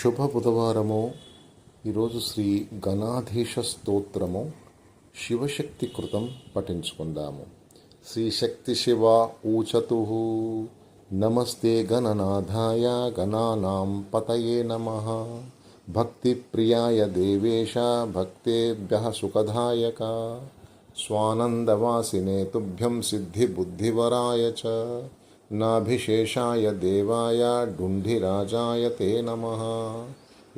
శుభ బుధవారము. ఈరోజు శ్రీ గణాధీశ స్తోత్రము శివశక్తి కృతం పఠించుకుందాము. శ్రీ శక్తి శివ ఊచతు. నమస్తే గణనాథాయ గణానాం పతయే నమః. భక్తి ప్రియాయ దేవేశ భక్తేభ్యః సుఖదాయక. స్వానందవాసినే తుభ్యం సిద్ధి బుద్ధివరాయ చ. నాభిశేషాయ దేవాయ డుంఢిరాజాయ తే నమః.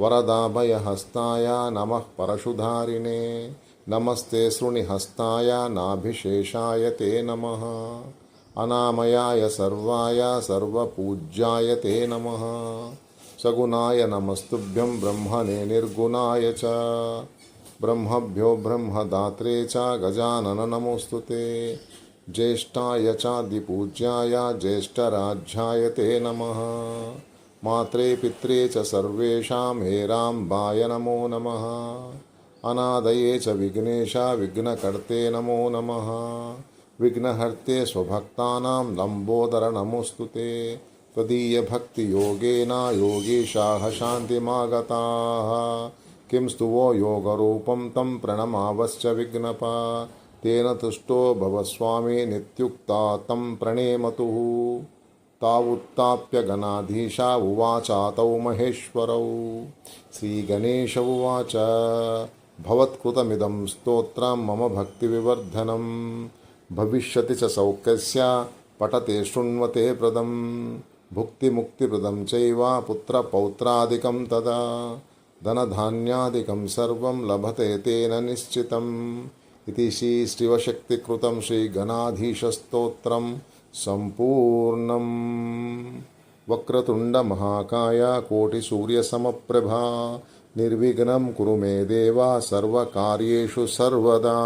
వరదాభయహస్తాయ నమః పరశుధారిణే. నమస్తే శృణిహస్తాయ నాభిశేషాయ తే నమః. అనామయాయ సర్వాయ సర్వపూజ్యాయ తే నమః. సగుణాయ నమస్తుభ్యం బ్రహ్మణే నిర్గుణాయ చ. బ్రహ్మభ్యో బ్రహ్మదాత్రే చ గజానన నమోస్తుతే. జ్యేష్ఠాయ చాదిపూజ్యాయ జ్యేష్ఠరాజ్యాయ తే నమః. మాత్రే పిత్రే చ సర్వేషాం హేరాంబాయ నమో నమః. అనాదయే చ విఘ్నేశ విఘ్నకర్తే నమో నమః. విఘ్నహర్తే స్వభక్తానాం లంబోదర నమోస్తుతే. త్వదీయభక్తియోగేన యోగీశాః శాంతిమాగతాః. కిం స్తువో యోగరూపం తం ప్రణమావశ్చ విఘ్నప. తేన తుష్టో భవస్వామి నిత్యుక్తా తం ప్రణేమతు. తావుత్తాప్య గణాధీశ ఉవాచాతౌ మహేశ్వరౌ. శ్రీగణేశ ఉవాచ. భవత్కృతమిదం స్తోత్రం మమ భక్తివివర్ధనం. భవిష్యతి చ సౌఖ్యస్య పఠతే శృణ్వతే ప్రదం. భుక్తిముక్తిప్రదం చైవ పుత్రపౌత్రాదికం తదా. ధనధాన్యాదికం సర్వం లభతే తేన నిశ్చితం. ఇది శ్రీ శివశక్తికృతం శ్రీ గణాధీశస్తోత్రం సంపూర్ణం. వక్రతుండ మహాకాయ కోటి నిర్విఘ్నం కురు మే దేవ సర్వకార్యేషు సర్వదా.